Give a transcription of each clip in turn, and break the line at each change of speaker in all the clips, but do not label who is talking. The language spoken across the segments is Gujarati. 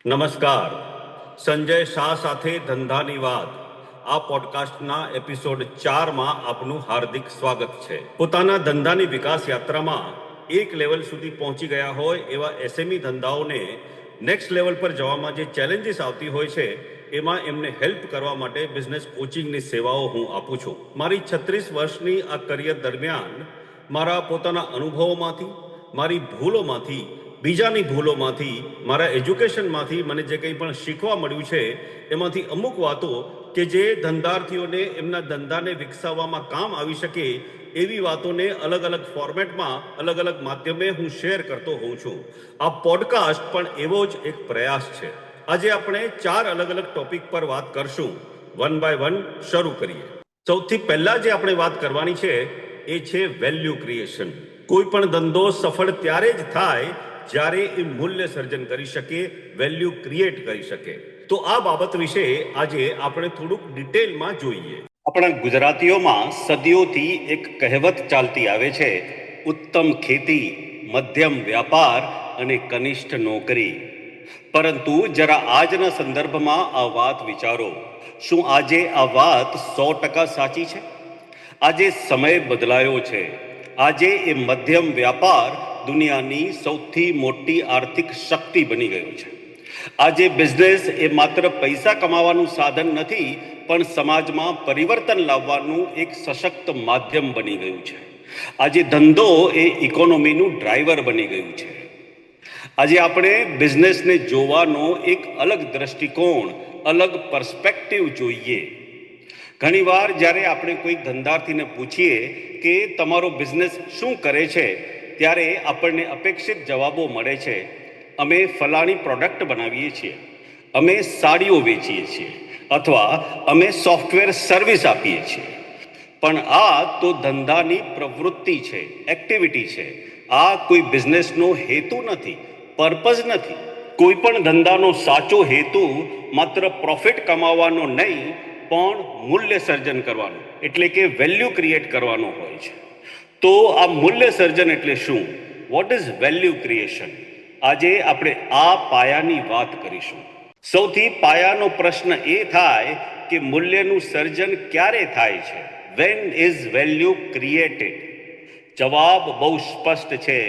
નમસ્કાર. સંજય શાહ સાથે ધંધાની વાત આ પોડકાસ્ટના એપિસોડ 4માં આપનું હાર્દિક સ્વાગત છે. પોતાના ધંધાની વિકાસ યાત્રામાં એક લેવલ સુધી પહોંચી ગયા હોય એવા એસએમઈ ધંધાઓને નેક્સ્ટ લેવલ પર જવામાં જે ચેલેન્જીસ આવતી હોય છે એમાં એમને હેલ્પ કરવા માટે બિઝનેસ કોચિંગની સેવાઓ હું આપું છું. મારી 36 વર્ષની આ કરિયર દરમિયાન મારા પોતાના અનુભવોમાંથી, મારી ભૂલોમાંથી, બીજાની ભૂલોમાંથી, મારા એજ્યુકેશનમાંથી મને જે કંઈ પણ શીખવા મળ્યું છે એમાંથી અમુક વાતો કે જે ધંધાર્થીઓને એમના ધંધાને વિકસાવવામાં કામ આવી શકે એવી વાતોને અલગ અલગ ફોર્મેટમાં, અલગ અલગ માધ્યમે હું શેર કરતો હોઉં છું. આ પોડકાસ્ટ પણ એવો જ એક પ્રયાસ છે. આજે આપણે 4 અલગ અલગ ટોપિક પર વાત કરશું. વન બાય વન શરૂ કરીએ. સૌથી પહેલા જે આપણે વાત કરવાની છે એ છે વેલ્યુ ક્રિએશન. કોઈ પણ ધંધો સફળ ત્યારે જ થાય જ્યારે એ મૂલ્ય સર્જન કરી શકે, વેલ્યુ ક્રિએટ કરી શકે. તો આ બાબત વિશે આજે આપણે થોડુંક ડિટેલમાં જોઈએ. આપણા ગુજરાતીઓમાં સદીઓથી એક કહેવત ચાલતી આવે છે, ઉત્તમ ખેતી, મધ્યમ વ્યાપાર અને કનિષ્ઠ નોકરી. પરંતુ જરા આજના સંદર્ભમાં આ વાત વિચારો. શું આજે આ વાત 100% સાચી છે? આજે સમય બદલાયો છે. આજે એ મધ્યમ વ્યાપાર દુનિયાની સૌથી મોટી આર્થિક શક્તિ બની ગયું છે. આજે બિઝનેસ એ માત્ર પૈસા કમાવાનું સાધન નથી, પણ સમાજમાં પરિવર્તન લાવવાનું એક સશક્ત માધ્યમ બની ગયું છે. આજે ધંધો એ ઇકોનોમીનું ડ્રાઈવર બની ગયું છે. આજે આપણે બિઝનેસને જોવાનો એક અલગ દ્રષ્ટિકોણ, અલગ પર્સ્પેક્ટિવ જોઈએ. ઘણીવાર જ્યારે આપણે કોઈ ધંધાર્થીને પૂછીએ કે તમારો બિઝનેસ શું કરે છે, ત્યારે આપણને અપેક્ષિત જવાબો મળે છે, અમે ફલાણી પ્રોડક્ટ બનાવીએ છીએ, અમે સાડીઓ વેચીએ છીએ, અથવા અમે સોફ્ટવેર સર્વિસ આપીએ છીએ. પણ આ તો ધંધાની પ્રવૃત્તિ છે, એક્ટિવિટી છે. આ કોઈ બિઝનેસનો હેતુ નથી, પર્પઝ નથી. કોઈ પણ ધંધાનો સાચો હેતુ માત્ર પ્રોફિટ કમાવાનો નહીં, પણ મૂલ્ય સર્જન કરવાનું, એટલે કે વેલ્યુ ક્રિએટ કરવાનો હોય છે. તો આ મૂલ્ય સર્જન એટલે શું? What is value creation? આજે આપણે આ પાયાની વાત કરીશું. સૌથી પાયાનો પ્રશ્ન એ થાય કે મૂલ્યનું સર્જન ક્યારે થાય છે? When is value created? જવાબ બહુ સ્પષ્ટ છે.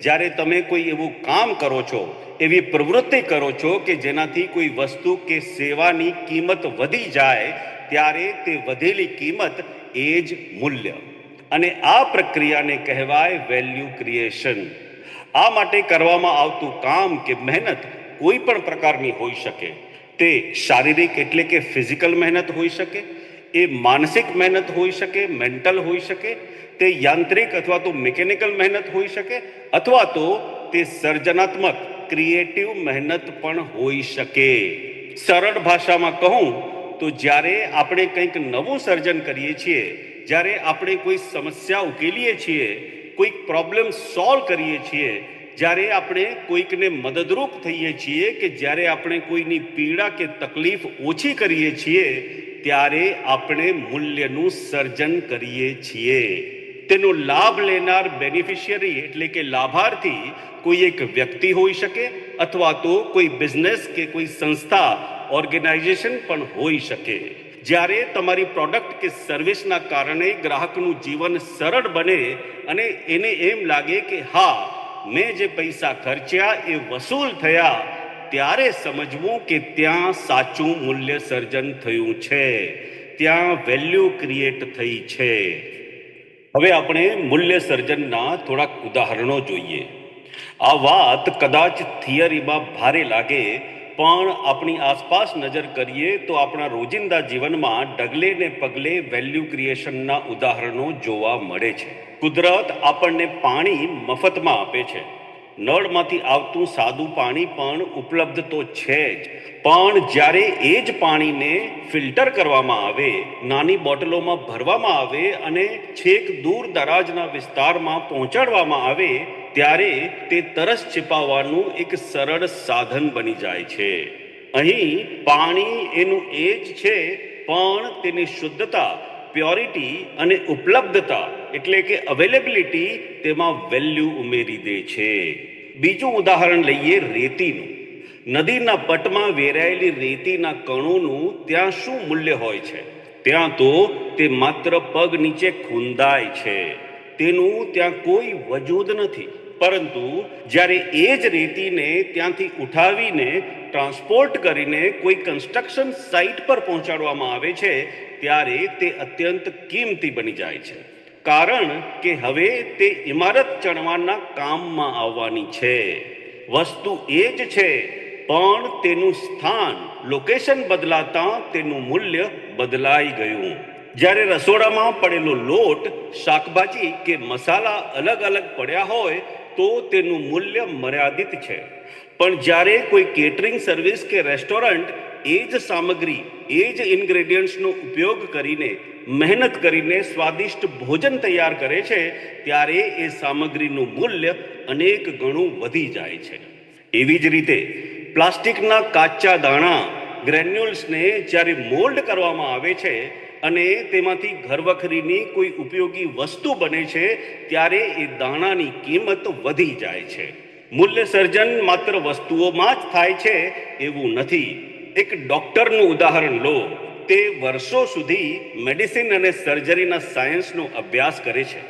જ્યારે તમે કોઈ એવું કામ કરો છો, એવી પ્રવૃત્તિ કરો છો કે જેનાથી કોઈ વસ્તુ કે સેવાની કિંમત વધી જાય, ત્યારે તે વધેલી કિંમત એ જ મૂલ્ય. અને આ પ્રક્રિયાને કહેવાય વેલ્યુ ક્રિએશન. આ માટે કરવામાં આવતું કામ કે મહેનત કોઈ પણ પ્રકારની હોઈ શકે. તે શારીરિક એટલે કે ફિઝિકલ મહેનત હોઈ શકે, એ માનસિક મહેનત હોઈ શકે, મેન્ટલ હોઈ શકે, તે યાંત્રિક અથવા તો મિકેનિકલ મહેનત હોઈ શકે, અથવા તો તે સર્જનાત્મક ક્રિએટિવ મહેનત પણ હોઈ શકે. સરળ ભાષામાં કહું તો જ્યારે આપણે કંઈક નવું સર્જન કરીએ છીએ, જ્યારે આપણે કોઈ સમસ્યા ઉકેલીએ છીએ, કોઈક પ્રોબ્લેમ સોલ્વ કરીએ છીએ, જ્યારે આપણે કોઈકને મદદરૂપ થઈએ છીએ, કે જ્યારે આપણે કોઈની પીડા કે તકલીફ ઓછી કરીએ છીએ, ત્યારે આપણે મૂલ્યનું સર્જન કરીએ છીએ. તેનો લાભ લેનાર બેનિફિશિયરી એટલે કે લાભાર્થી કોઈ એક વ્યક્તિ હોઈ શકે, અથવા તો કોઈ બિઝનેસ કે કોઈ સંસ્થા, ઓર્ગેનાઇઝેશન પણ હોઈ શકે. જ્યારે તમારી પ્રોડક્ટ કે સર્વિસના કારણે ગ્રાહકનું જીવન સરળ બને અને એને એમ લાગે કે હા, મેં જે પૈસા ખર્ચ્યા એ વસૂલ થયા, ત્યારે સમજવું કે ત્યાં સાચું મૂલ્ય સર્જન થયું છે, ત્યાં વેલ્યુ ક્રિએટ થઈ છે. હવે આપણે મૂલ્ય સર્જનના થોડાક ઉદાહરણો જોઈએ. આ વાત કદાચ થિયરીમાં ભારે લાગે, પણ આપણી આસપાસ નજર કરીએ તો આપણા રોજિંદા જીવનમાં ડગલે ને પગલે વેલ્યુ ક્રિએશનના ઉદાહરણો જોવા મળે છે. કુદરત આપણને પાણી મફતમાં આપે છે. નળમાંથી આવતું સાદું પાણી પણ ઉપલબ્ધ તો છે જ, પણ જ્યારે એ જ પાણીને ફિલ્ટર કરવામાં આવે, નાની બોટલોમાં ભરવામાં આવે અને છેક દૂર દરાજના વિસ્તારમાં પહોંચાડવામાં આવે, ત્યારે તે તરસ छिपाવવાનું એક સરળ સાધન બની જાય છે. અહીં પાણી એનું એ જ છે, પણ તેની શુદ્ધતા, પ્યોરિટી અને ઉપલબ્ધતા એટલે કે અવેલેબિલિટી તેમાં વેલ્યુ ઉમેરી દે છે. બીજું ઉદાહરણ લઈએ રેતીનું. નદીના પટમાં વેરાયેલી રેતીના કણોનું ત્યાં શું મૂલ્ય હોય છે? ત્યાં તો તે માત્ર પગ નીચે ખૂંદાય છે, તેનું ત્યાં કોઈ વજૂદ નથી. પરંતુ જ્યારે એ જ રેતીને ત્યાંથી ઉઠાવીને ટ્રાન્સપોર્ટ કરીને કોઈ કન્સ્ટ્રક્શન સાઇટ પર પહોંચાડવામાં આવે છે, ત્યારે તે અત્યંત કિંમતી બની જાય છે. કારણ કે હવે તે ઇમારત ચણવાના કામમાં આવવાની છે. વસ્તુ એ જ છે, પણ તેનું સ્થાન, લોકેશન બદલાતા તેનું મૂલ્ય બદલાઈ ગયું. જ્યારે રસોડામાં પડેલો લોટ, શાકભાજી કે મસાલા અલગ અલગ પડ્યા હોય તો તેનું મૂલ્ય મર્યાદિત છે. પણ જ્યારે કોઈ કેટરિંગ સર્વિસ કે રેસ્ટોરન્ટ એ જ સામગ્રી, એ જ ઇન્ગ્રેડિયન્ટ્સનો ઉપયોગ કરીને, મહેનત કરીને સ્વાદિષ્ટ ભોજન તૈયાર કરે છે, ત્યારે એ સામગ્રીનું મૂલ્ય અનેક ગણું વધી જાય છે. એવી જ રીતે પ્લાસ્ટિકના કાચા દાણા, ગ્રેન્યુલ્સને જ્યારે મોલ્ડ કરવામાં આવે છે અને તેમાંથી ઘરવખરીની કોઈ ઉપયોગી વસ્તુ બને છે, ત્યારે એ દાણાની કિંમત વધી જાય છે. મૂલ્ય સર્જન માત્ર વસ્તુઓમાં જ થાય છે એવું નથી. એક ડૉક્ટરનું ઉદાહરણ લો. તે વર્ષો સુધી મેડિસિન અને સર્જરીના સાયન્સનો અભ્યાસ કરે છે.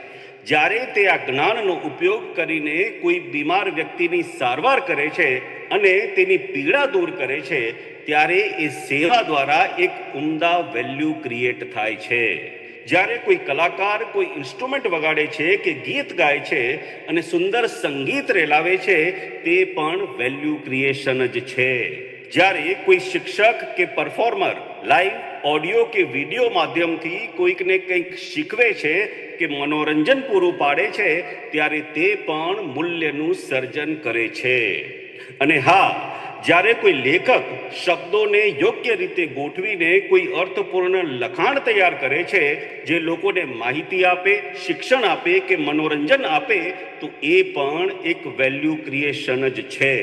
જ્યારે તે આ જ્ઞાનનો ઉપયોગ કરીને કોઈ બીમાર વ્યક્તિની સારવાર કરે છે અને તેની પીડા દૂર કરે છે, ત્યારે એ સેવા દ્વારા એક ઉમદા વેલ્યુ ક્રિએટ થાય છે. જ્યારે કોઈ કલાકાર કોઈ ઇન્સ્ટ્રુમેન્ટ વગાડે છે કે ગીત ગાય છે અને સુંદર સંગીત રેલાવે છે, તે પણ વેલ્યુ ક્રિએશન જ છે. જ્યારે કોઈ શિક્ષક કે પરફોર્મર લાઈવ ઓડિયો કે વિડીયો માધ્યમથી કોઈકને કંઈક શીખવે છે કે મનોરંજન પૂરું પાડે છે, ત્યારે તે પણ મૂલ્યનું સર્જન કરે છે. અને હા, જ્યારે કોઈ લેખક શબ્દોને યોગ્ય રીતે ગોઠવીને કોઈ અર્થપૂર્ણ લખાણ તૈયાર કરે છે, જે લોકોને માહિતી આપે, શિક્ષણ આપે કે મનોરંજન આપે, તો એ પણ એક વેલ્યુ ક્રિએશન જ છે.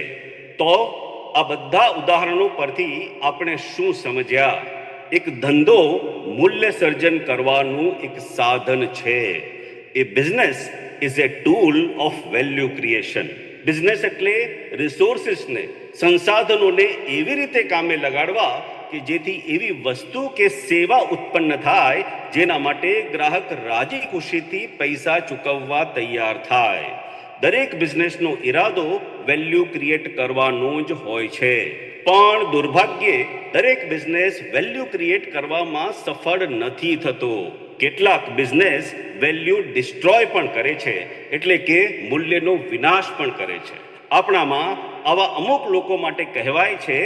તો આ બધા ઉદાહરણો પરથી આપણે શું સમજ્યા? એક ધંધો મૂલ્ય સર્જન કરવાનું એક સાધન છે. A business is a tool of value creation. Business એટલે રિસોર્સિસને, સંસાધનોને એવી રીતે કામે લગાડવા કે જેથી એવી વસ્તુ કે સેવા ઉત્પન્ન થાય જેના માટે ગ્રાહક રાજી ખુશીથી પૈસા ચૂકવવા તૈયાર થાય. દરેક બિઝનેસનો ઈરાદો વેલ્યુ ક્રિએટ કરવાનો જ હોય છે. પણ દુર્ભાગ્યે દરેક બિઝનેસ વેલ્યુ ક્રિએટ કરવામાં સફળ નથી થતો. કેટલાક બિઝનેસ વેલ્યુ ડિસ્ટ્રોય પણ કરે છે, એટલે કે મૂલ્યનો વિનાશ પણ કરે છે. આપણામાં આવા અમુક લોકો માટે કહેવાય છે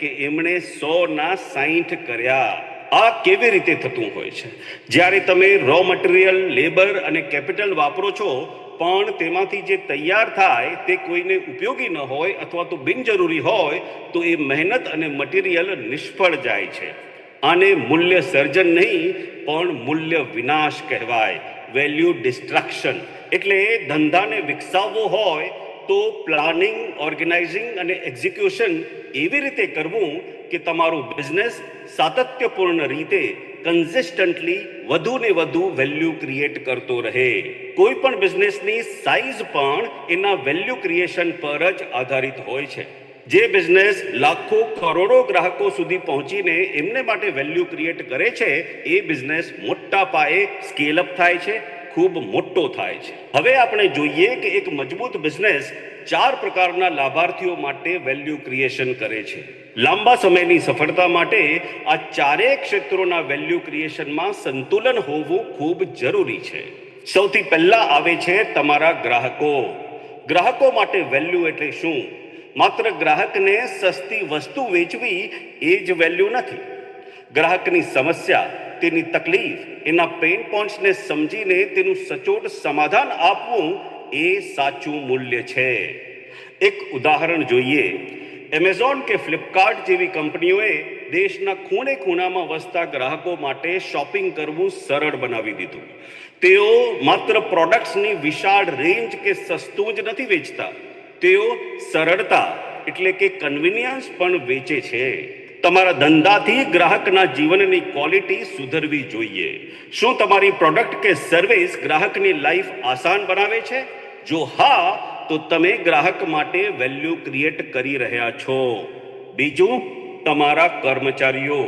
કે એમણે 100ના 60 કર્યા. આ કેવી રીતે થતું હોય છે? જ્યારે તમે રો મટીરિયલ, લેબર અને કેપિટલ વાપરો છો, પણ તેમાંથી જે તૈયાર થાય તે કોઈને ઉપયોગી ન હોય અથવા તો બિનજરૂરી હોય, તો એ મહેનત અને મટીરિયલ નિષ્ફળ જાય છે. આને મૂલ્ય સર્જન નહીં, પણ મૂલ્ય વિનાશ કહેવાય. Value destruction. એટલે ધંધાને વિકસાવવો હોય તો પ્લાનિંગ, ઓર્ગેનાઇઝિંગ અને એક્ઝિક્યુશન એવી રીતે કરવું કે તમારું બિઝનેસ સાતત્યપૂર્ણ રીતે, કન્સિસ્ટન્ટલી વધુ ને વધુ વેલ્યુ ક્રિએટ કરતો રહે. કોઈ પણ બિઝનેસની સાઇઝ પણ એના વેલ્યુ ક્રિએશન પર જ આધારિત હોય છે. જે બિઝનેસ લાખો કરોડો ગ્રાહકો સુધી પહોંચીને એમને માટે વેલ્યુ ક્રિએટ કરે છે, એ બિઝનેસ મોટા પાયે સ્કેલ અપ થાય છે, ખૂબ મોટો થાય છે. હવે આપણે જોઈએ કે એક મજબૂત બિઝનેસ 4 પ્રકારના લાભાર્થીઓ માટે વેલ્યુ ક્રિએશન કરે છે. લાંબા સમયની સફળતા માટે આ ચારેય ક્ષેત્રોના વેલ્યુ ક્રિએશનમાં સંતુલન હોવું ખૂબ જરૂરી છે. સૌથી પહેલા આવે છે તમારા ગ્રાહકો. ગ્રાહકો માટે વેલ્યુ એટલે શું? માત્ર ગ્રાહકને સસ્તી વસ્તુ વેચવી એ જ વેલ્યુ નથી. ગ્રાહકની સમસ્યા, તેની તકલીફ, એના પેઇન પોઈન્ટ્સને સમજીને તેનું સચોટ સમાધાન આપવું એ સાચું મૂલ્ય છે. એક ઉદાહરણ જોઈએ. એમેઝોન કે ફ્લિપકાર્ટ જેવી કંપનીઓએ દેશના ખૂણે ખૂણામાં વસતા ગ્રાહકો માટે શોપિંગ કરવું સરળ બનાવી દીધું. તેઓ માત્ર પ્રોડક્ટ્સની વિશાળ રેન્જ કે સસ્તું જ નથી વેચતા, તેઓ સરળતા એટલે કે કન્વિનિયન્સ પણ વેચે છે. તમારા ધંધાથી ગ્રાહકના જીવનની ક્વોલિટી સુધરવી જોઈએ. શું તમારી પ્રોડક્ટ કે સર્વિસ ગ્રાહકની લાઈફ આસાન બનાવે છે? જો હા, તો તમે ગ્રાહક માટે વેલ્યુ ક્રિએટ કરી રહ્યા છો. બીજું, તમારા કર્મચારીઓ,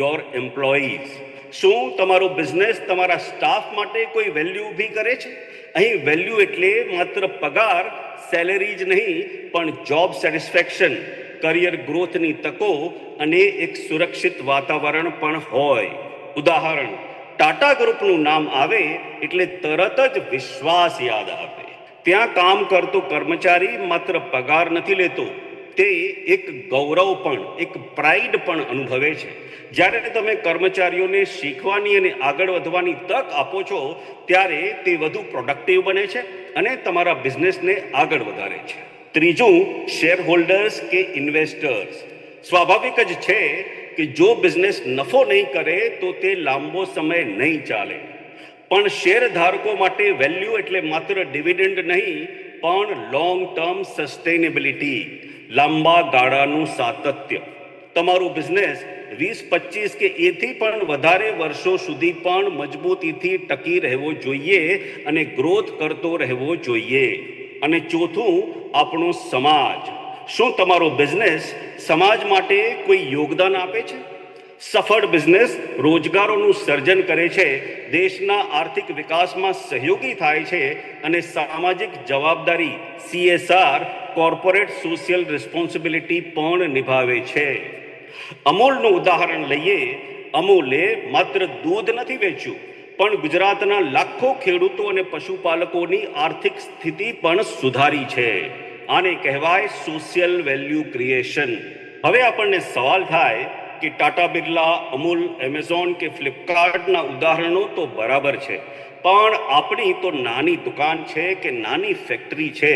યોર એમ્પ્લોઈઝ. શું તમારો બિઝનેસ તમારા સ્ટાફ માટે કોઈ વેલ્યુ ઊભી કરે છે? અહીં વેલ્યુ એટલે માત્ર પગાર, સેલેરી જ નહીં, પણ જોબ સેટિસ્ફેક્શન, કરિયર ગ્રોથની તકો અને એક સુરક્ષિત વાતાવરણ પણ હોય. ઉદાહરણ, ટાટા ગ્રુપનું નામ આવે એટલે તરત જ વિશ્વાસ યાદ આવે. ત્યાં કામ કરતો કર્મચારી માત્ર પગાર નથી લેતો, તે એક ગૌરવ પણ, એક પ્રાઇડ પણ અનુભવે છે. જ્યારે તમે કર્મચારીઓને શીખવાની અને આગળ વધવાની તક આપો છો, ત્યારે તે વધુ પ્રોડક્ટિવ બને છે અને તમારા બિઝનેસને આગળ વધારે છે. ત્રીજું, શેર હોલ્ડર્સ કે ઇન્વેસ્ટર્સ. સ્વાભાવિક જ છે કે જો બિઝનેસ નફો નહીં કરે તો તે લાંબો સમય નહીં ચાલે. પણ શેર ધારકો માટે વેલ્યુ એટલે માત્ર ડિવિડન્ડ નહીં, પણ લોંગ ટર્મ સસ્ટેનેબિલિટી, લાંબા ગાળાનું સાતત્ય. તમારું બિઝનેસ 20-25 કે એથી પણ વધારે વર્ષો સુધી પણ મજબૂતીથી ટકી રહેવો જોઈએ અને ગ્રોથ કરતો રહેવો જોઈએ. અને ચોથું, આપણો સમાજ. શું તમારો બિઝનેસ સમાજ માટે કોઈ યોગદાન આપે છે? સફળ બિઝનેસ રોજગારોનું સર્જન કરે છે, દેશના આર્થિક વિકાસમાં સહયોગી થાય છે અને સામાજિક જવાબદારી CSR, કોર્પોરેટ સોશિયલ રિસ્પોન્સિબિલિટી પણ નિભાવે છે. અમૂલનું ઉદાહરણ લઈએ. અમૂલે માત્ર દૂધ નથી વેચ્યું, પણ ગુજરાતના લાખો ખેડૂતો અને પશુપાલકોની આર્થિક સ્થિતિ પણ સુધારી છે. આને કહેવાય સોશિયલ વેલ્યુ ક્રિએશન. હવે આપણને સવાલ થાય કે ટાટા બિરલા, અમૂલ, એમેઝોન કે ફ્લિપકાર્ટના ઉદાહરણો તો બરાબર છે, પણ આપણી તો નાની દુકાન છે કે નાની ફેક્ટરી છે,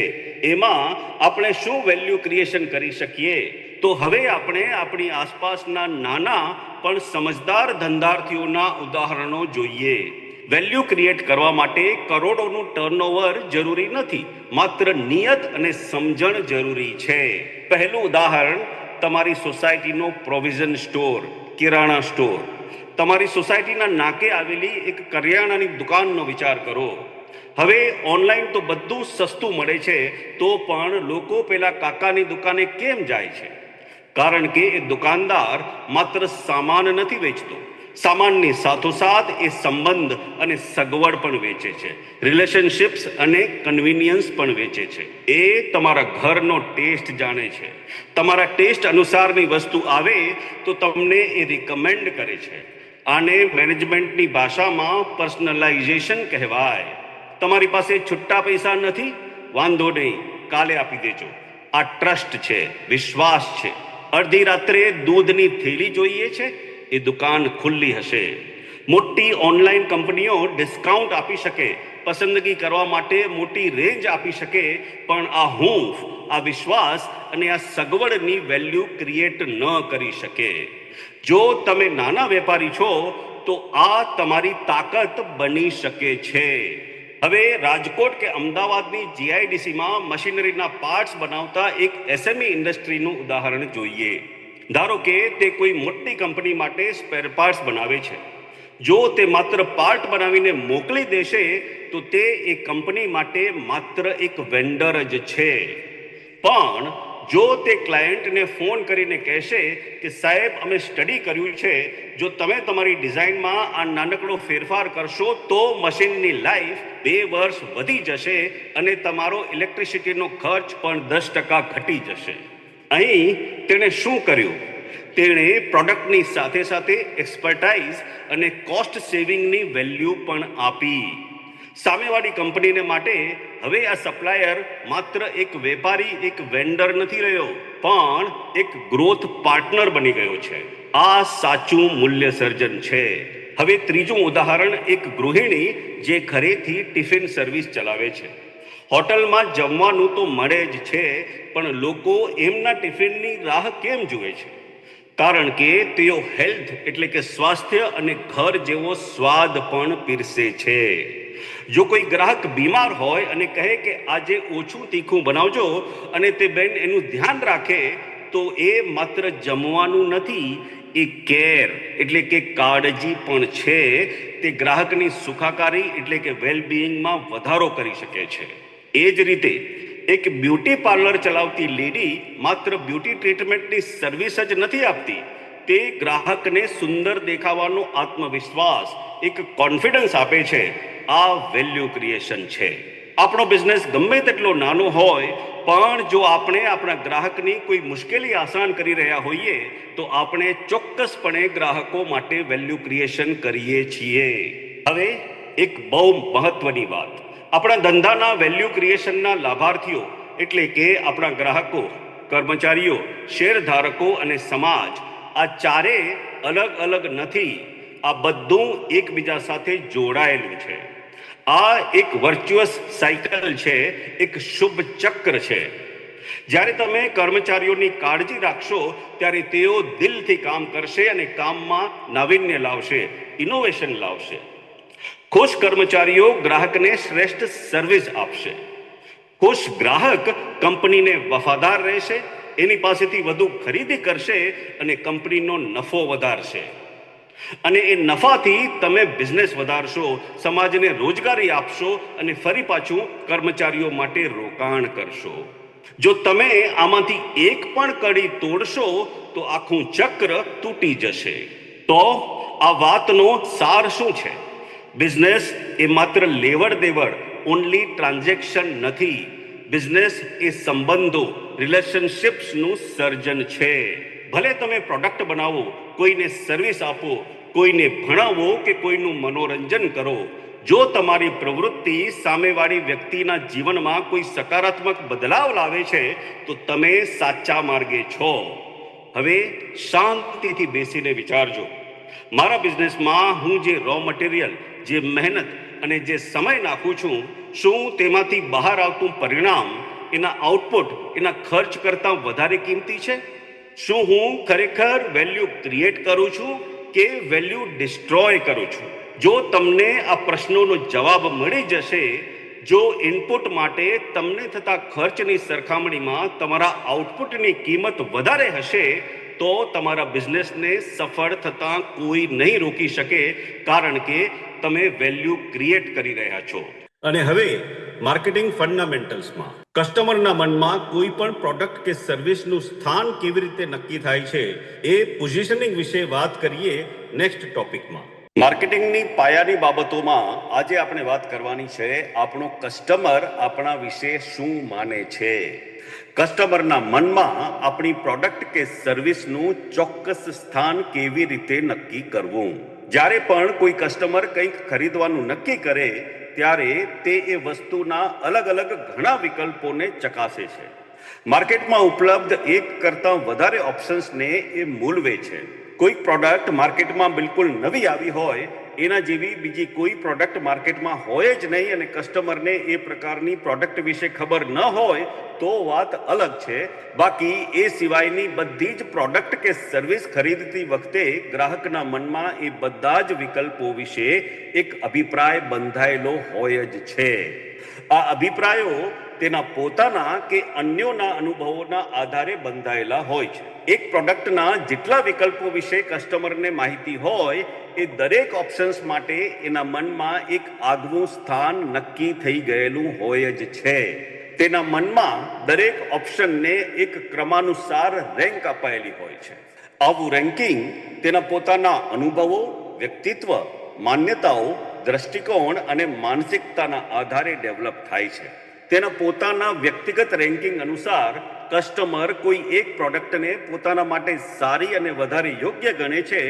એમાં આપણે શું વેલ્યુ ક્રિએશન કરી શકીએ? તો હવે આપણે આપણી આસપાસના નાના પણ સમજદાર ધંધાર્થીઓના ઉદાહરણો જોઈએ. વેલ્યુ ક્રિએટ કરવા માટે કરોડોનું ટર્નઓવર જરૂરી નથી, માત્ર નિયત અને સમજણ જરૂરી છે. પહેલું ઉદાહરણ, તમારી સોસાયટીનો પ્રોવિઝન સ્ટોર, કિરાણા સ્ટોર. તમારી સોસાયટીના નાકે આવેલી એક કરિયાણાની દુકાનનો વિચાર કરો. હવે ઓનલાઈન તો બધું સસ્તું મળે છે, તો પણ લોકો પેલા કાકાની દુકાને કેમ જાય છે? કારણ કે એ દુકાનદાર માત્ર સામાન નથી વેચતો, સામાનની સાથોસાથ એ સંબંધ અને સગવડ પણ વેચે છે, રિલેશનશિપ્સ અને કન્વિનિયન્સ પણ વેચે છે. એ તમારા ઘરનો ટેસ્ટ જાણે છે. તમારા ટેસ્ટ અનુસારની વસ્તુ આવે તો તમને એ રિકમેન્ડ કરે છે. આને મેનેજમેન્ટની ભાષામાં પર્સનલાઇઝેશન કહેવાય. તમારી પાસે છૂટા પૈસા નથી? વાંધો નહીં, કાલે આપી દેજો. આ ટ્રસ્ટ છે, વિશ્વાસ છે. અડધી રાત્રે દૂધની થેલી જોઈએ છે? એ દુકાન ખુલ્લી હશે. મોટી ઓનલાઈન કંપનીઓ ડિસ્કાઉન્ટ આપી શકે, પસંદગી કરવા માટે મોટી રેન્જ આપી શકે, પણ આ હૂંફ, આ વિશ્વાસ અને આ સગવડની વેલ્યુ ક્રિએટ ન કરી શકે. જો તમે નાના વેપારી છો તો આ તમારી તાકાત બની શકે છે. હવે રાજકોટ કે અમદાવાદની GIDCમાં મશીનરીના પાર્ટ્સ બનાવતા એક SME ઇન્ડસ્ટ્રીનું ઉદાહરણ જોઈએ. ધારો કે તે કોઈ મોટી કંપની માટે સ્પેર પાર્ટ્સ બનાવે છે. જો તે માત્ર પાર્ટ બનાવીને મોકલી દેશે તો તે એ કંપની માટે માત્ર એક વેન્ડર જ છે. પણ જો તે ક્લાયન્ટને ફોન કરીને કહેશે કે સાહેબ, અમે સ્ટડી કર્યું છે, જો તમે તમારી ડિઝાઇનમાં આ નાનકડો ફેરફાર કરશો તો મશીનની લાઈફ 2 વર્ષ વધી જશે અને તમારો ઇલેક્ટ્રિસિટીનો ખર્ચ પણ 10% ઘટી જશે. અહીં તેણે શું કર્યું? તેણે પ્રોડક્ટની સાથે સાથે એક્સપર્ટાઇઝ અને કોસ્ટ સેવિંગની વેલ્યુ પણ આપી. સામેવાળી કંપનીને માટે હવે આ સપ્લાયર માત્ર એક વેપારી, એક વેન્ડર નથી રહ્યો, પણ એક ગ્રોથ પાર્ટનર બની ગયો છે. આ સાચું મૂલ્ય સર્જન છે. હવે ત્રીજું ઉદાહરણ, એક ગૃહિણી જે ઘરેથી ટિફિન સર્વિસ ચલાવે છે. હોટલમાં જમવાનું તો મળે જ છે, પણ લોકો એમના ટિફિનની રાહ કેમ જુએ છે? કારણ કે તેઓ હેલ્થ એટલે કે સ્વાસ્થ્ય અને ઘર જેવો સ્વાદ પણ પીરસે છે. જો કોઈ ગ્રાહક બીમાર હોય અને કહે કે આજે ઓછું તીખું બનાવજો અને તે બેન એનું ધ્યાન રાખે, તો એ માત્ર જમવાનું નથી, એ કેર એટલે કે કાળજી પણ છે. તે ગ્રાહકની સુખાકારી એટલે કે વેલબિંગમાં વધારો કરી શકે છે. એ જ રીતે એક બ્યુટી પાર્લર ચલાવતી લેડી માત્ર બ્યુટી ટ્રીટમેન્ટની સર્વિસ જ નથી આપતી, તે ગ્રાહકને સુંદર દેખાવાનો આત્મવિશ્વાસ, એક કોન્ફિડન્સ આપે છે. આ વેલ્યુ ક્રિએશન છે. આપણો બિઝનેસ ગમે તેટલો નાનો હોય, પણ જો આપણે આપણા ગ્રાહકની કોઈ મુશ્કેલી આસાન કરી રહ્યા હોઈએ તો આપણે ચોક્કસપણે ગ્રાહકો માટે વેલ્યુ ક્રિએશન કરીએ છીએ. હવે એક બહુ મહત્વની વાત, આપણા ધંધાના વેલ્યુ ક્રિએશનના લાભાર્થીઓ એટલે કે આપણા ગ્રાહકો, કર્મચારીઓ, શેરધારકો અને સમાજ, આ ચારે અલગ અલગ નથી. આ બધું એકબીજા સાથે જોડાયેલું છે. આ એક વર્ચ્યુઅસ સાયકલ છે, એક શુભ ચક્ર છે. જ્યારે તમે કર્મચારીઓની કાળજી રાખશો ત્યારે તેઓ દિલથી કામ કરશે અને કામમાં નાવીન્ય લાવશે, ઇનોવેશન લાવશે. ખુશ કર્મચારીઓ ગ્રાહકને શ્રેષ્ઠ સર્વિસ આપશે. ખુશ ગ્રાહક કંપનીને વફાદાર રહેશે, એની પાસેથી વધુ ખરીદી કરશે અને કંપનીનો નફો વધારશે. અને એ નફાથી તમે બિઝનેસ વધારશો, સમાજને રોજગારી આપશો અને ફરી પાછું કર્મચારીઓ માટે રોકાણ કરશો. જો તમે આમાંથી એક પણ કડી તોડશો તો આખું ચક્ર તૂટી જશે. તો આ વાતનો સાર શું છે? બિઝનેસ એ માત્ર લેવડ દેવડ, ઓનલી ટ્રાન્ઝેક્શન નથી. બિઝનેસ એ સંબંધો, રિલેશનશિપ્સનું સર્જન છે. ભલે તમે પ્રોડક્ટ બનાવો, કોઈને સર્વિસ આપો, કોઈને ભણાવો કે કોઈનું મનોરંજન કરો, જો તમારી પ્રવૃત્તિ સામેવાળી વ્યક્તિના જીવનમાં કોઈ સકારાત્મક બદલાવ લાવે છે તો તમે સાચા માર્ગે છો. હવે શાંતિથી બેસીને વિચારજો, મારા બિઝનેસમાં હું જે રો મટીરિયલ, જે મહેનત અને જે સમય નાખું છું, શું તેમાંથી બહાર આવતું પરિણામ, એના આઉટપુટ એના ખર્ચ કરતાં વધારે કિંમતી છે? શું હું ખરેખર વેલ્યુ ક્રિએટ કરું છું કે વેલ્યુ ડિસ્ટ્રોય કરું છું? જો તમને આ પ્રશ્નોનો જવાબ મળી જશે, જો ઇનપુટ માટે તમને થતા ખર્ચની સરખામણીમાં તમારા આઉટપુટની કિંમત વધારે હશે, તો તમારા બિઝનેસને સફળ થતા કોઈ નહીં રોકી શકે, કારણ કે તમે વેલ્યુ ક્રિએટ કરી રહ્યા છો. અને હવે માર્કેટિંગ ફંડામેન્ટલ્સમાં કસ્ટમરના મનમાં કોઈ પણ પ્રોડક્ટ કે સર્વિસનું સ્થાન કેવી રીતે નક્કી થાય છે, એ પોઝિશનિંગ વિશે વાત કરીએ નેક્સ્ટ ટોપિકમાં. માર્કેટિંગની પાયાની બાબતોમાં આજે આપણે વાત કરવાની છે, આપણો કસ્ટમર આપણા વિશે શું માને છે. કસ્ટમરના મનમાં આપણી પ્રોડક્ટ કે સર્વિસનું ચોક્કસ સ્થાન કેવી રીતે નક્કી કરવું. જ્યારે પણ કોઈ કસ્ટમર કંઈક ખરીદવાનું નક્કી કરે ત્યારે તે એ વસ્તુના અલગ અલગ ઘણા વિકલ્પોને ચકાસે છે. માર્કેટમાં ઉપલબ્ધ એક કરતાં વધારે ઓપ્શન્સને એ મૂલવે છે. કોઈ પ્રોડક્ટ માર્કેટમાં બિલકુલ નવી આવી હોય, એના જેવી બીજી કોઈ પ્રોડક્ટ માર્કેટમાં હોય જ નહીં અને કસ્ટમરને એ પ્રકારની પ્રોડક્ટ વિશે ખબર ન હોય તો વાત અલગ છે. બાકી એ સિવાયની બધી જ પ્રોડક્ટ કે સર્વિસ ખરીદતી વખતે ગ્રાહકના મનમાં એ બધા જ વિકલ્પો વિશે એક અભિપ્રાય બંધાયેલો હોય જ છે. આ અભિપ્રાયો તેના પોતાના કે અન્યોના અનુભવોના આધારે બંધાયેલા હોય છે. એક પ્રોડક્ટના જેટલા વિકલ્પો વિશે કસ્ટમરને માહિતી હોય, એ દરેક ઓપ્શન્સ માટે એના મનમાં એક આગવું સ્થાન નક્કી થઈ ગયેલું હોય જ છે. તેના મનમાં દરેક ઓપ્શનને એક ક્રમાનુસાર રેન્ક અપાયેલી હોય છે. આવું રેન્કિંગ તેના પોતાના અનુભવો, વ્યક્તિત્વ, માન્યતાઓ, દ્રષ્ટિકોણ અને માનસિકતાના આધારે ડેવલપ થાય છે. તેના પોતાના વ્યક્તિગત રેન્કિંગ અનુસાર કસ્ટમર કોઈ એક પ્રોડક્ટને પોતાના માટે સારી અને વધારે યોગ્ય ગણે છે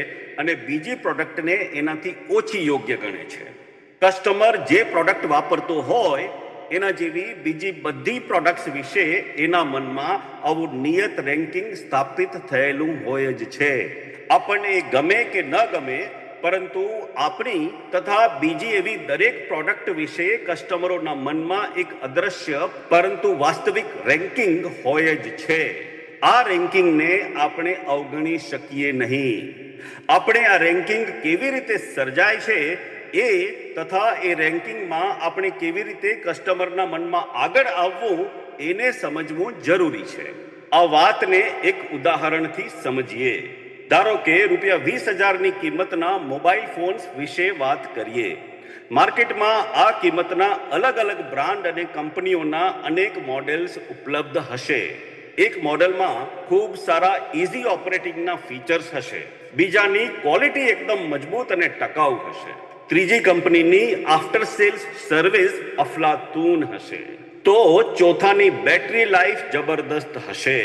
અને બીજી પ્રોડક્ટને એનાથી ઓછી યોગ્ય ગણે છે. કસ્ટમર જે પ્રોડક્ટ વાપરતો હોય એના જેવી બીજી બધી પ્રોડક્ટ્સ વિશે એના મનમાં આવું નિયત રેન્કિંગ સ્થાપિત થયેલું હોય જ છે. આપણને ગમે કે ન ગમે, પરંતુ આપણી તથા બીજી એવી દરેક પ્રોડક્ટ વિશે કસ્ટમરોના મનમાં એક અદ્રશ્ય પરંતુ વાસ્તવિક રેન્કિંગ હોય જ છે. આ રેન્કિંગને આપણે અવગણી શકીએ નહીં. આપણે આ રેન્કિંગ કેવી રીતે સર્જાય છે એ તથા એ રેન્કિંગમાં આપણે કેવી રીતે કસ્ટમરના મનમાં આગળ આવવું એને સમજવું જરૂરી છે. આ વાતને એક ઉદાહરણથી સમજીએ. ધારો કે ₹20,000ની કિંમતના મોબાઈલ ફોન્સ વિશે વાત કરીએ. માર્કેટમાં આ કિંમતના અલગ અલગ બ્રાન્ડ અને કંપનીઓના અનેક મોડેલ્સ ઉપલબ્ધ હશે. એક મોડેલમાં ખૂબ સારા ઇઝી ઓપરેટિંગના ફીચર્સ હશે, બીજાની ક્વોલિટી એકદમ મજબૂત અને ટકાઉ હશે, ત્રીજી કંપનીની આફ્ટર સેલ્સ સર્વિસ અફલાતૂન હશે, તો ચોથાની બેટરી લાઈફ જબરદસ્ત હશે,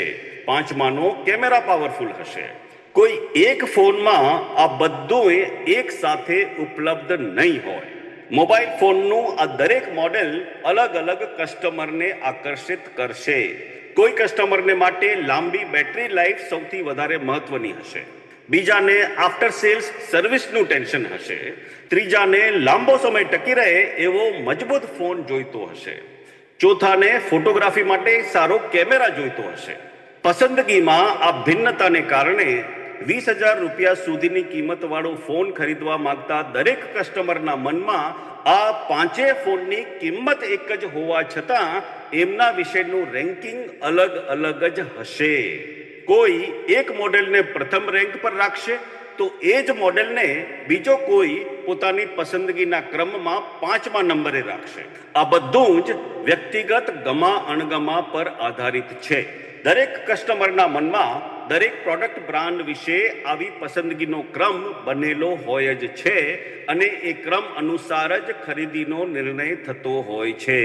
પાંચમાનો કેમેરા પાવરફુલ હશે. કોઈ એક ફોનમાં આ બધું એક સાથે ઉપલબ્ધ નહીં હોય. મોબાઈલ ફોનનું આ દરેક મોડેલ અલગ અલગ કસ્ટમરને આકર્ષિત કરશે. કોઈ કસ્ટમરને માટે લાંબી બેટરી લાઈફ સૌથી વધારે મહત્વની હશે, બીજાને આફ્ટર સેલ્સ સર્વિસનું ટેન્શન હશે, ત્રીજાને લાંબો સમય ટકી રહે એવો મજબૂત ફોન જોઈતો હશે, ચોથાને ફોટોગ્રાફી માટે સારો કેમેરા જોઈતો હશે. પસંદગીમાં આ ભિન્નતાને કારણે 20,000 રૂપિયા સુધીની કિંમતવાળો ફોન ખરીદવા માંગતા દરેક કસ્ટમરના મનમાં આ પાંચે ફોનની કિંમત એક જ હોવા છતાં એમના વિશેનું રેન્કિંગ અલગ અલગ જ હશે. કોઈ એક મોડેલને પ્રથમ રેન્ક પર રાખશે તો એ જ મોડેલને બીજો કોઈ પોતાની પસંદગીના ક્રમમાં 5મા નંબરે રાખશે. આ બધું જ વ્યક્તિગત ગમા અણગમા પર આધારિત છે. દરેક કસ્ટમરના મનમાં દરેક પ્રોડક્ટ બ્રાન્ડ વિશે આવી પસંદગીનો ક્રમ બનેલો હોય જ છે અને એ ક્રમ અનુસાર જ ખરીદીનો નિર્ણય થતો હોય છે.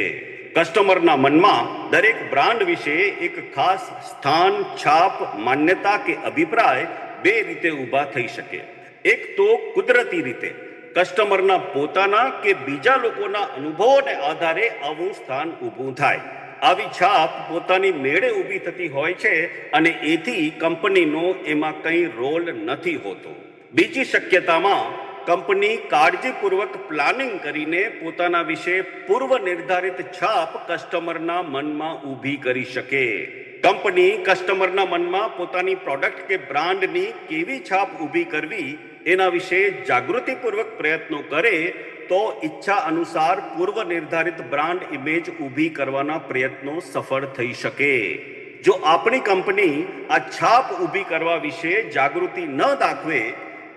કસ્ટમરના મનમાં દરેક બ્રાન્ડ વિશે એક ખાસ સ્થાન, છાપ, માન્યતા કે અભિપ્રાય બે રીતે ઊભા થઈ શકે. એક તો કુદરતી રીતે, કસ્ટમરના પોતાના કે બીજા લોકોના અનુભવોને આધારે આવું સ્થાન ઊભું થાય. આવી છાપ પોતાની મેળે ઊભી થતી હોય છે અને એથી કંપનીનો એમાં કંઈ રોલ નથી હોતો. બીજી શક્યતામાં કંપની કાળજીપૂર્વક પ્લાનિંગ કરીને પોતાના વિશે પૂર્વ નિર્ધારિત છાપ કસ્ટમરના મનમાં ઊભી કરી શકે. કંપની કસ્ટમરના મનમાં પોતાની પ્રોડક્ટ કે બ્રાન્ડની કેવી છાપ ઊભી કરવી એના વિશે જાગૃતિપૂર્વક પ્રયત્નો કરે તો ઈચ્છા અનુસાર પૂર્વ નિર્ધારિત બ્રાન્ડ ઇમેજ ઊભી કરવાના પ્રયત્નો સફળ થઈ શકે. જો આપણી કંપની આ છાપ ઊભી કરવા વિશે જાગૃતિ ન દાખવે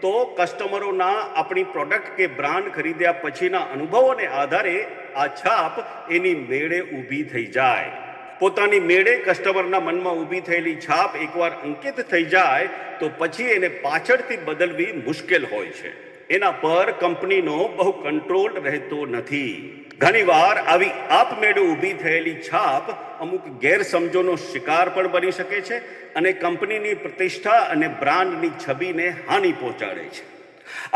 તો કસ્ટમરોના આપણી પ્રોડક્ટ કે બ્રાન્ડ ખરીદ્યા પછીના અનુભવોને આધારે આ છાપ એની મેળે ઊભી થઈ જાય. પોતાની મેળે કસ્ટમરના મનમાં ઊભી થયેલી છાપ એકવાર અંકિત થઈ જાય તો પછી એને પાછળથી બદલવી મુશ્કેલ હોય છે. એના પર કંપનીનો બહુ કંટ્રોલ રહેતો નથી. ઘણીવાર આવી આપમેળે ઊભી થયેલી છાપ અમુક ગેરસમજોનો શિકાર પણ બની શકે છે અને કંપનીની પ્રતિષ્ઠા અને બ્રાન્ડની છબીને હાનિ પહોંચાડે છે.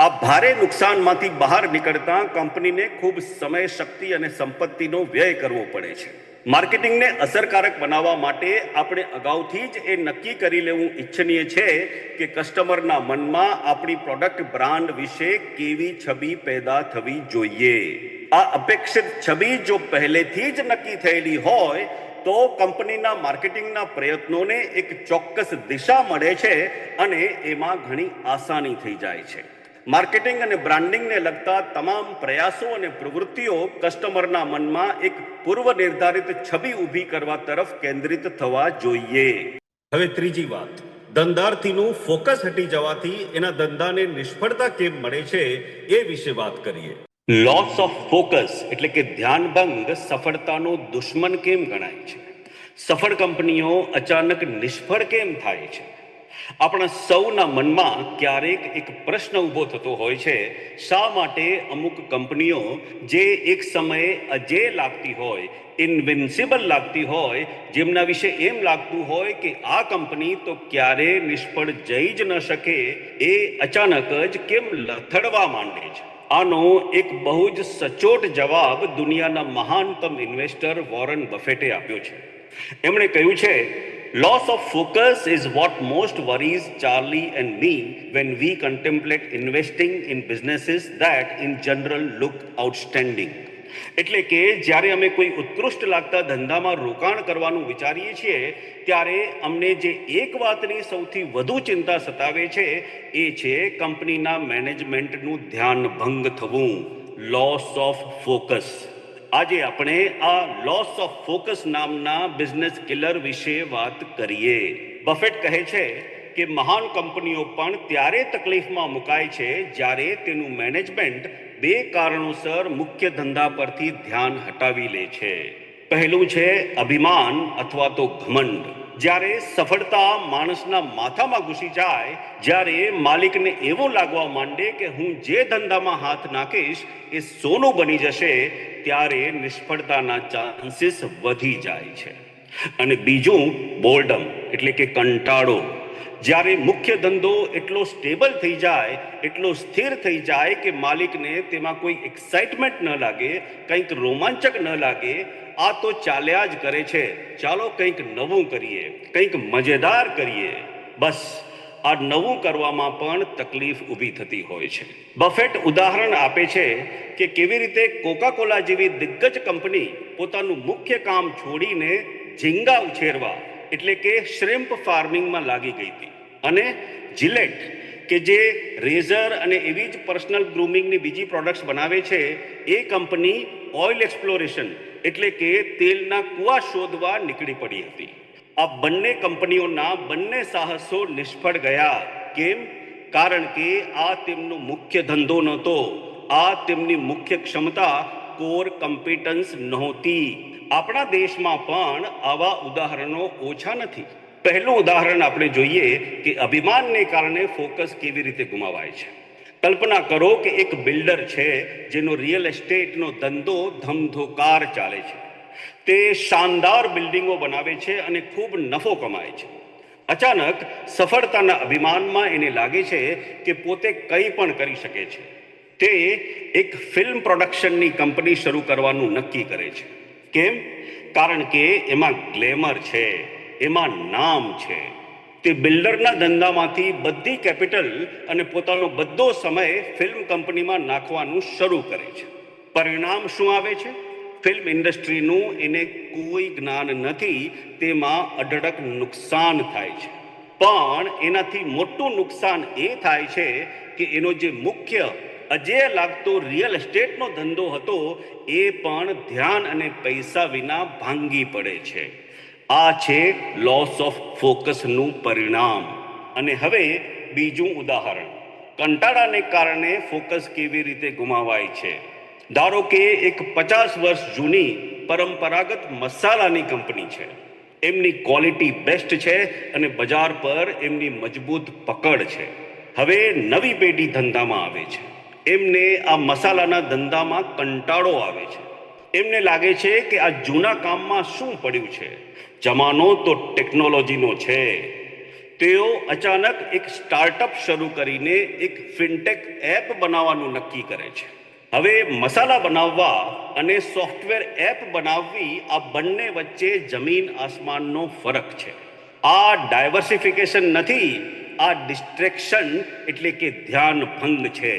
આ ભારે નુકસાનમાંથી બહાર નીકળતા કંપનીને ખૂબ સમય, શક્તિ અને સંપત્તિનો વ્યય કરવો પડે છે. માર્કેટિંગને અસરકારક બનાવવા માટે આપણે અગાઉથી જ એ નક્કી કરી લેવું ઈચ્છનીય છે કે કસ્ટમરના મનમાં આપણી પ્રોડક્ટ બ્રાન્ડ વિશે કેવી છબી પેદા થવી જોઈએ. આ અપેક્ષિત છબી જો પહેલેથી જ નક્કી થયેલી હોય તો કંપનીના માર્કેટિંગના પ્રયત્નોને એક ચોક્કસ દિશા મળે છે અને એમાં ઘણી આસાની થઈ જાય છે. માર્કેટિંગ અને બ્રાન્ડિંગને લગતા તમામ પ્રયાસો અને પ્રવૃત્તિઓ કસ્ટમરના મનમાં એક પૂર્વ નિર્ધારિત છબી ઊભી કરવા તરફ કેન્દ્રિત થવા જોઈએ. હવે ત્રીજી વાત, ધંધાર્થીનું ફોકસ હટી જવાથી એના ધંધાને નિષ્ફળતા કેમ મળે છે એ વિશે વાત કરીએ. લોસ ઓફ ફોકસ એટલે કે ધ્યાનભંગ સફળતાનો દુશ્મન કેમ ગણાય છે? સફળ કંપનીઓ અચાનક નિષ્ફળ કેમ થાય છે? આપણા સૌના મનમાં ક્યારેક એક પ્રશ્ન ઊભો થતો હોય છે, શા માટે અમુક કંપનીઓ જે એક સમયે અજેય લાગતી હોય, ઇન્વિન્સિબલ લાગતી હોય, જેમના વિશે એમ લાગતું હોય કે આ કંપની તો ક્યારેય નિષ્ફળ જઈ જ ન શકે, એ અચાનક જ કેમ લથડવા માંડે છે? આનો એક બહુ જ સચોટ જવાબ દુનિયાના મહાનતમ ઇન્વેસ્ટર વોરન બફેટે આપ્યો છે. એમણે કહ્યું છે, loss of focus is what most worries Charlie and me when we contemplate investing in businesses that in general look outstanding. એટલે કે જ્યારે અમે કોઈ ઉત્કૃષ્ટ લાગતા ધંધામાં રોકાણ કરવાનું વિચારીએ છીએ ત્યારે અમને જે એક વાતની સૌથી વધુ ચિંતા સતાવે છે એ છે કંપનીના મેનેજમેન્ટનું ધ્યાન ભંગ થવું, લોસ ઓફ ફોકસ. આજે આપણે આ લોસ ઓફ ફોકસ નામના બિઝનેસ કિલર વિશે વાત કરીએ. બફેટ કહે છે, કે મહાન કંપનીઓ પણ ત્યારે તકલીફમાં મુકાય છે જ્યારે તેનું મેનેજમેન્ટ બે કારણોસર મુખ્ય ધંધા પરથી ધ્યાન હટાવી લે છે. પહેલું છે અભિમાન અથવા તો ઘમંડ. જ્યારે સફળતા માણસના માથામાં ઘૂસી જાય, જ્યારે માલિકને એવું લાગવા માંડે કે હું જે ધંધામાં હાથ નાખીશ એ સોનું બની જશે, ત્યારે નિષ્ફળતાના ચાન્સીસ વધી જાય છે. અને બીજું બોર્ડમ એટલે કે કંટાળો. જ્યારે મુખ્ય ધંધો એટલો સ્ટેબલ થઈ જાય, એટલો સ્થિર થઈ જાય કે માલિકને તેમાં કોઈ એક્સાઇટમેન્ટ ન લાગે, કંઈક રોમાંચક ન લાગે, આ તો ચાલ્યા જ કરે છે, ચાલો કંઈક નવું કરીએ, કંઈક મજેદાર કરીએ. બસ આ નવું કરવામાં પણ તકલીફ ઊભી થતી હોય છે. બફેટ ઉદાહરણ આપે છે કે કેવી રીતે કોકાકોલા જેવી દિગ્ગજ કંપની પોતાનું મુખ્ય કામ છોડીને ઝીંગા ઉછેરવા એટલે કે શ્રિમ્પ ફાર્મિંગમાં લાગી ગઈ હતી. અને જિલેટ કે જે રેઝર અને એવી જ પર્સનલ ગ્રૂમિંગની બીજી પ્રોડક્ટ્સ બનાવે છે, એ કંપની ઓઇલ એક્સપ્લોરેશન એટલે કે તેલના કુવા શોધવા નીકળી પડી હતી. આ બંને કંપનીઓના બંને સાહસો નિષ્ફળ ગયા. કેમ? કારણ કે આ તેમનો મુખ્ય ધંધો નહોતો, આ તેમની મુખ્ય ક્ષમતા કોર કોમ્પિટન્સ નહોતી. આપણા દેશમાં પણ આવા ઉદાહરણો ઓછા નથી. પહેલું ઉદાહરણ આપણે જોઈએ કે અભિમાનને કારણે ફોકસ કેવી રીતે ગુમાવાય છે. કલ્પના કરો કે એક બિલ્ડર છે જેનો રિયલ એસ્ટેટનો ધંધો ધમધોકાર ચાલે છે. તે શાનદાર બિલ્ડિંગો બનાવે છે અને ખૂબ નફો કમાય છે. અચાનક સફળતાના અભિમાનમાં એને લાગે છે કે પોતે કંઈ પણ કરી શકે છે. તે એક ફિલ્મ પ્રોડક્શનની કંપની શરૂ કરવાનું નક્કી કરે છે. કેમ? કારણ કે એમાં ગ્લેમર છે, એમાં નામ છે. તે બિલ્ડરના ધંધામાંથી બધી કેપિટલ અને પોતાનો બધો સમય ફિલ્મ કંપનીમાં નાખવાનું શરૂ કરે છે. પરિણામ શું આવે છે? ફિલ્મ ઇન્ડસ્ટ્રીનું એને કોઈ જ્ઞાન નથી, તેમાં અઢળક નુકસાન થાય છે. પણ એનાથી મોટું નુકસાન એ થાય છે કે એનો જે મુખ્ય અજેય લાગતો રિયલ એસ્ટેટનો ધંધો હતો એ પણ ધ્યાન અને પૈસા વિના ભાંગી પડે છે. આ છે લોસ ઓફ ફોકસનું પરિણામ. અને હવે બીજું ઉદાહરણ, કંટાળાને કારણે ફોકસ કેવી રીતે ગુમાવાય છે. ધારો કે એક 50 વર્ષ જૂની પરંપરાગત મસાલાની કંપની છે. એમની ક્વોલિટી બેસ્ટ છે અને બજાર પર એમની મજબૂત પકડ છે. હવે નવી પેઢી ધંધામાં આવે છે. એમને આ મસાલાના ધંધામાં કંટાળો આવે છે. એમને લાગે છે કે આ જૂના કામમાં શું પડ્યું છે, જમાનો તો ટેકનોલોજીનો છે. તેઓ અચાનક એક સ્ટાર્ટઅપ શરૂ કરીને એક ફિનટેક એપ બનાવવાનું નક્કી કરે છે. હવે મસાલા બનાવવા અને સોફ્ટવેર એપ બનાવવી, આ બંને વચ્ચે જમીન આસમાનનો ફરક છે. આ ડાયવર્સિફિકેશન નથી, આ ડિસ્ટ્રેક્શન એટલે કે ધ્યાન ભંગ છે,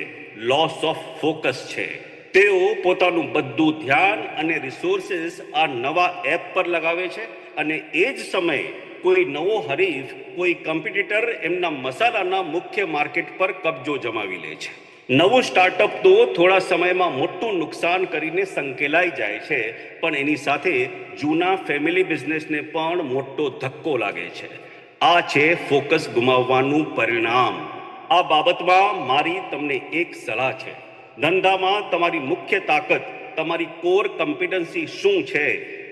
લોસ ઓફ ફોકસ છે. તેઓ પોતાનું બધું ધ્યાન અને રિસોર્સિસ આ નવા એપ પર લગાવે છે અને એ જ સમયે કોઈ નવો હરીફ, કોઈ કોમ્પિટિટર એમના મસાલાના મુખ્ય માર્કેટ પર કબજો જમાવી લે છે. નવું સ્ટાર્ટઅપ તો થોડા સમયમાં મોટું નુકસાન કરીને સંકેલાઈ જાય છે, પણ એની સાથે જૂના ફેમિલી બિઝનેસને પણ મોટો ધક્કો લાગે છે. આ છે ફોકસ ગુમાવવાનું પરિણામ. આ બાબતમાં મારી તમને એક સલાહ છે. ધંધામાં તમારી મુખ્ય તાકાત, તમારી કોર કોમ્પિટન્સી શું છે,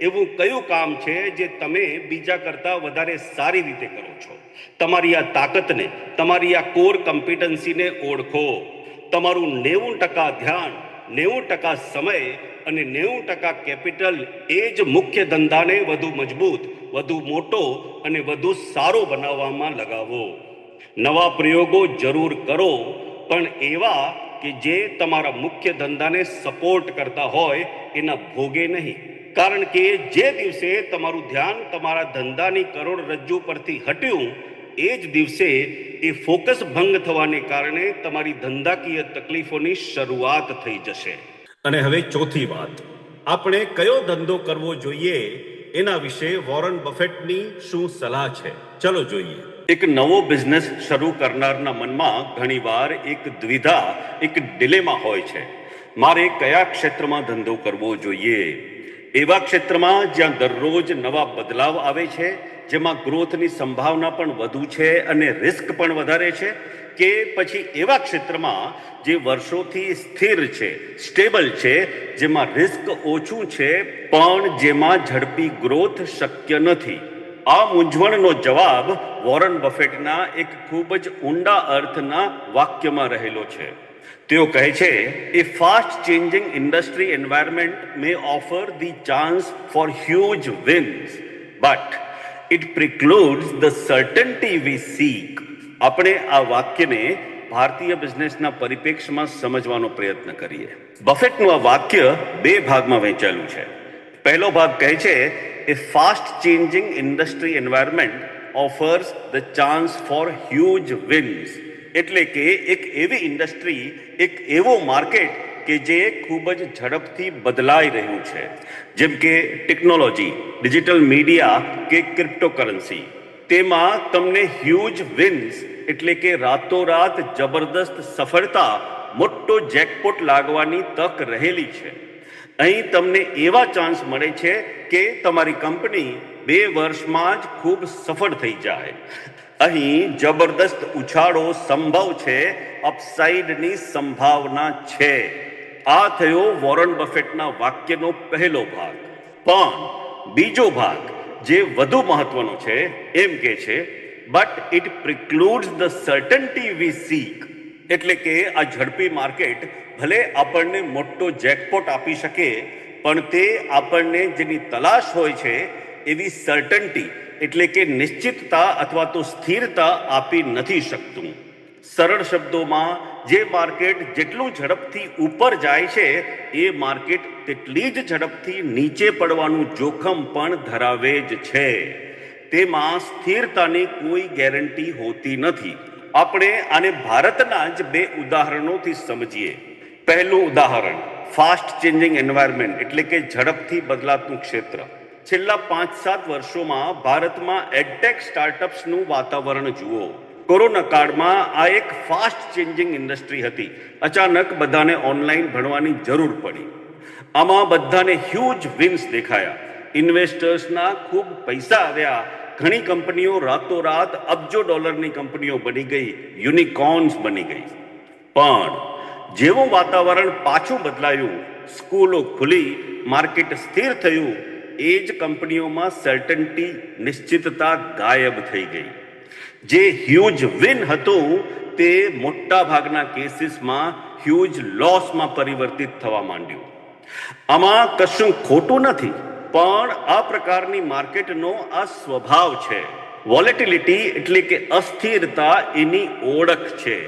એવું કયું કામ છે જે તમે બીજા કરતાં વધારે સારી રીતે કરો છો. તમારી આ તાકાતને, તમારી આ કોર કોમ્પિટન્સીને ઓળખો. તમારું 90% ધ્યાન, 90% સમય અને 90% કેપિટલ એ જ મુખ્ય ધંધાને વધુ મજબૂત, વધુ મોટો અને વધુ સારો બનાવવામાં લગાવો. નવા પ્રયોગો જરૂર કરો, પણ એવા કે જે તમારા મુખ્ય ધંધાને સપોર્ટ કરતા હોય, એના ભોગે નહીં. કારણ કે જે દિવસે તમારું ધ્યાન તમારા ધંધાની કરોડરજ્જુ પરથી હટ્યું, એ જ દિવસે એ ફોકસ ભંગ થવાને કારણે તમારી ધંધાકીય તકલીફોની શરૂઆત થઈ જશે. અને હવે ચોથી વાત, આપણે કયો ધંધો કરવો જોઈએ એના વિશે વોરન બફેટની શું સલાહ છે, ચલો જોઈએ. એક નવો બિઝનેસ શરૂ કરનારના મનમાં ઘણીવાર એક દ્વિધા, એક ડિલેમા હોય છે. મારે કયા ક્ષેત્રમાં ધંધો કરવો જોઈએ? એવા ક્ષેત્રમાં જ્યાં દરરોજ નવા બદલાવ આવે છે, જેમાં ગ્રોથની સંભાવના પણ વધુ છે અને રિસ્ક પણ વધારે છે, કે પછી એવા ક્ષેત્રમાં જે વર્ષોથી સ્થિર છે, સ્ટેબલ છે, જેમાં રિસ્ક ઓછું છે પણ જેમાં ઝડપી ગ્રોથ શક્ય નથી? આ મૂંઝવણનો જવાબ વોરન બફેટના એક ખૂબ જ ઊંડા અર્થના વાક્યમાં રહેલો છે. તેઓ કહે છે, a fast changing industry environment may offer the chance for huge wins, but it precludes the certainty we seek. આપણે આ વાક્યને ભારતીય બિઝનેસના પરિપ્રેક્ષ્યમાં સમજવાનો પ્રયત્ન કરીએ. બફેટનું આ વાક્ય બે ભાગમાં વહેંચાયેલું છે. પહેલો ભાગ કહે છે, a fast changing industry environment offers the chance for huge wins. એટલે કે એક એવી ઇન્ડસ્ટ્રી, એક એવો માર્કેટ કે જે ખૂબ જ ઝડપથી બદલાઈ રહ્યું છે, જેમ કે ટેકનોલોજી, ડિજિટલ મીડિયા કે ક્રિપ્ટોકરન્સી. તેમાં તમને હ્યુજ વિન્સ એટલે કે રાતોરાત જબરદસ્ત સફળતા, મોટો જેકપોટ લાગવાની તક રહેલી છે. અહીં તમને એવા ચાન્સ મળે છે કે તમારી કંપની 2 વર્ષમાં જ ખૂબ સફળ થઈ જાય. અહીં જબરદસ્ત ઉછાળો સંભવ છે, અપસાઇડની સંભાવના છે. આ થયો વોરન બફેટના વાક્યનો પહેલો ભાગ. પણ બીજો ભાગ જે વધુ મહત્વનો છે, એમ કે છે, but it precludes the certainty we સીક. એટલે કે આ ઝડપી માર્કેટ ભલે આપણને મોટો જેકપોટ આપી શકે, પણ તે આપણને જેની તલાશ હોય છે એવી સર્ટન્ટી એટલે કે નિશ્ચિતતા અથવા તો સ્થિરતા આપી નથી શકતું. સરળ શબ્દોમાં, જે માર્કેટ જેટલું ઝડપથી ઉપર જાય છે એ માર્કેટ તેટલી જ ઝડપથી નીચે પડવાનું જોખમ પણ ધરાવે જ છે. તેમાં સ્થિરતાની કોઈ ગેરંટી હોતી નથી. આપણે આને ભારતના જ 2 ઉદાહરણોથી સમજીએ. પહેલું ઉદાહરણ, ફાસ્ટ ચેન્જિંગ એન્વાયરમેન્ટ એટલે કે ઝડપથી બદલાતું ક્ષેત્ર. છેલ્લા 5-7 વર્ષોમાં ભારતમાં એડટેક સ્ટાર્ટઅપ્સનું વાતાવરણ જુઓ. કોરોના કાળમાં આ એક ફાસ્ટ ચેન્જિંગ ઇન્ડસ્ટ્રી હતી. અચાનક બધાને ઓનલાઈન ભણવાની જરૂર પડી. આમાં બધાને હ્યુજ વિન્સ દેખાયા. ઇન્વેસ્ટર્સના ખૂબ પૈસા આવ્યા. ઘણી કંપનીઓ રાતોરાત અબજો ડોલરની કંપનીઓ બની ગઈ, યુનિકોર્ન્સ બની ગઈ. પણ જેવું વાતાવરણ પાછું બદલાયું, સ્કૂલો ખુલી, માર્કેટ સ્થિર થયું, એ જ કંપનીઓમાં સર્ટન્ટી, નિશ્ચિતતા ગાયબ થઈ ગઈ. જે હ્યુજ વિન હતું તે મોટા ભાગના કેસીસમાં હ્યુજ લોસમાં પરિવર્તિત થવા માંડ્યું. આમાં કશું ખોટું નથી, પણ આ પ્રકારની માર્કેટનો આ સ્વભાવ છે. વોલેટિલિટી એટલે કે અસ્થિરતા એની ઓળખ છે.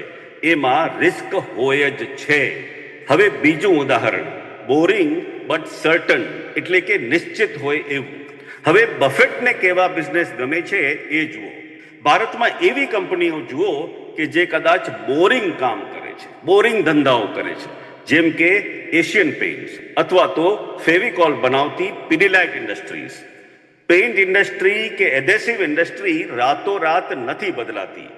એમાં રિસ્ક હોય જ છે. હવે બીજું ઉદાહરણ, બોરિંગ બટ સર્ટન એટલે કે નિશ્ચિત હોય એવું. હવે બફેટને કેવા બિઝનેસ ગમે છે એ જુઓ. ભારતમાં એવી કંપનીઓ જુઓ કે જે કદાચ બોરિંગ કામ કરે છે, બોરિંગ ધંધાઓ કરે છે, જેમ કે એશિયન પેઇન્ટ્સ અથવા તો ફેવિકોલ બનાવતી પિડિલાઇટ ઇન્ડસ્ટ્રીઝ. પેઇન્ટ ઇન્ડસ્ટ્રી કે એડહેસિવ ઇન્ડસ્ટ્રી રાતોરાત નથી બદલાતી.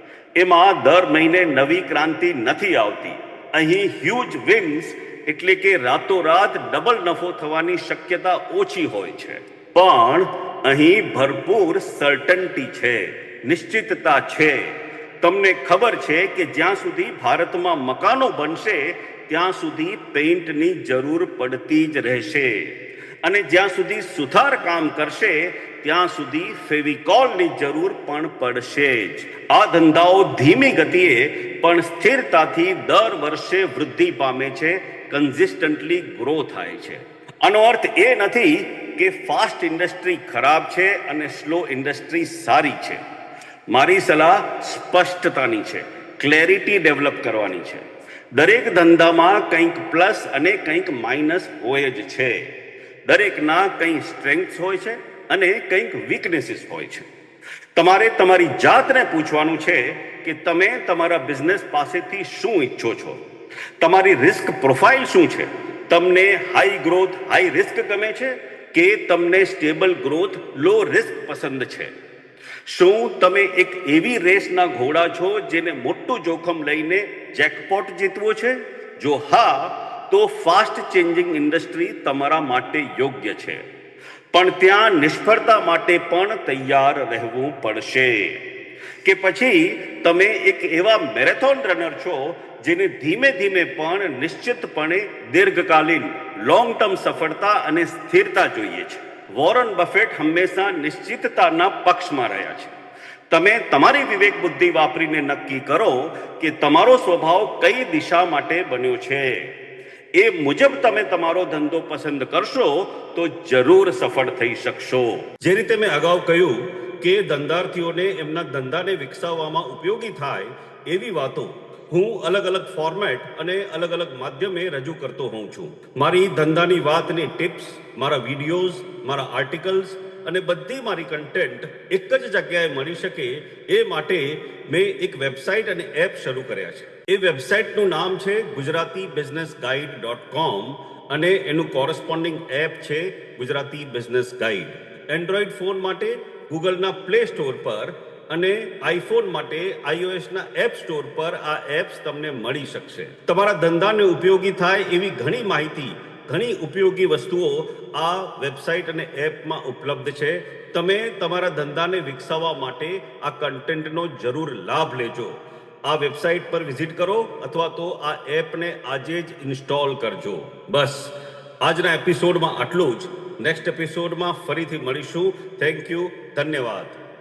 એમાં દર મહિને નવી ક્રાંતિ નથી આવતી. અહીં હ્યુજ વિન્સ એટલે કે રાતોરાત ડબલ નફો થવાની શક્યતા ઓછી હોય છે. પણ અહીં ભરપૂર સર્ટન્ટી છે, નિશ્ચિતતા છે. તમને ખબર છે કે જ્યાં સુધી ભારતમાં મકાનો બનશે ત્યાં સુધી પેઇન્ટની જરૂર પડતી જ રહેશે, અને જ્યાં સુધી સુથાર કામ કરશે ત્યાં સુધી ફેવિકોલની જરૂર પણ પડશે જ. આ ધંધાઓ ધીમી ગતિએ પણ સ્થિરતાથી દર વર્ષે વૃદ્ધિ પામે છે, કન્સિસ્ટન્ટલી ગ્રો થાય છે. આનો અર્થ એ નથી કે ફાસ્ટ ઇન્ડસ્ટ્રી ખરાબ છે અને સ્લો ઇન્ડસ્ટ્રી સારી છે. મારી સલાહ સ્પષ્ટતાની છે, ક્લેરિટી ડેવલપ કરવાની છે. દરેક ધંધામાં કંઈક પ્લસ અને કંઈક માઇનસ હોય જ છે. દરેકના કંઈ સ્ટ્રેન્થ્સ હોય છે અને કંઈક વીકનેસીસ હોય છે. તમારે તમારી જાતને પૂછવાનું છે કે તમે તમારા બિઝનેસ પાસેથી શું ઈચ્છો છો? તમારી રિસ્ક પ્રોફાઇલ શું છે? તમને હાઈ ગ્રોથ હાઈ રિસ્ક ગમે છે કે તમને સ્ટેબલ ગ્રોથ લો રિસ્ક પસંદ છે? શું તમે એક એવી રેસના ઘોડા છો જેને મોટું જોખમ લઈને જેકપોટ જીતવો છે? જો હા, તો ફાસ્ટ ચેન્જિંગ ઇન્ડસ્ટ્રી તમારા માટે યોગ્ય છે. પણ ત્યાં નિષ્ફળતા માટે પણ તૈયાર રહેવું પડશે. કે પછી તમે એક એવા મેરેથોન રનર છો જેને ધીમે ધીમે પણ નિશ્ચિતપણે દીર્ઘકાલીન લોંગ ટર્મ સફળતા અને સ્થિરતા જોઈએ છે. વોરન બફેટ હંમેશા નિશ્ચિતતાના પક્ષમાં રહ્યા છે. તમે તમારી વિવેક બુદ્ધિ વાપરીને નક્કી કરો કે તમારો સ્વભાવ કઈ દિશા માટે બન્યો છે. એ મુજબ તમે તમારો ધંધો પસંદ કરશો તો જરૂર સફળ થઈ શકશો. જે રીતે મેં અગાઉ કહ્યું કે ધંધાર્થીઓને એમના ધંધાને વિકસાવવામાં ઉપયોગી થાય એવી વાતો હું અલગ અલગ ફોર્મેટ અને અલગ અલગ માધ્યમે રજૂ કરતો હોઉં છું. મારી ધંધાની વાતની ટિપ્સ, મારા વિડીયોઝ, મારા આર્ટિકલ્સ અને બધી મારી કન્ટેન્ટ એક જ જગ્યાએ મળી શકે એ માટે મેં એક વેબસાઇટ અને એપ શરૂ કર્યા છે. એ વેબસાઇટનું નામ છે gujaratibusinessguide.com અને એનું કોરસ્પોન્ડિંગ એપ છે Gujarati business guide. Android phone માટે ગૂગલના પ્લે સ્ટોર પર અને આઈફોન માટે iOSના એપ સ્ટોર પર આ એપ્સ તમને મળી શકશે. તમારા ધંધાને ઉપયોગી થાય એવી ઘણી માહિતી, ઘણી ઉપયોગી વસ્તુઓ આ વેબસાઇટ અને એપમાં ઉપલબ્ધ છે. તમે તમારા ધંધાને વિકસાવવા માટે આ કન્ટેન્ટનો જરૂર લાભ લેજો. આ વેબસાઇટ પર વિઝિટ કરો અથવા તો આ એપને આજે જ ઇન્સ્ટોલ કરજો. બસ આજના એપિસોડમાં આટલું જ. નેક્સ્ટ એપિસોડમાં ફરીથી મળીશું. Thank you. ધન્યવાદ.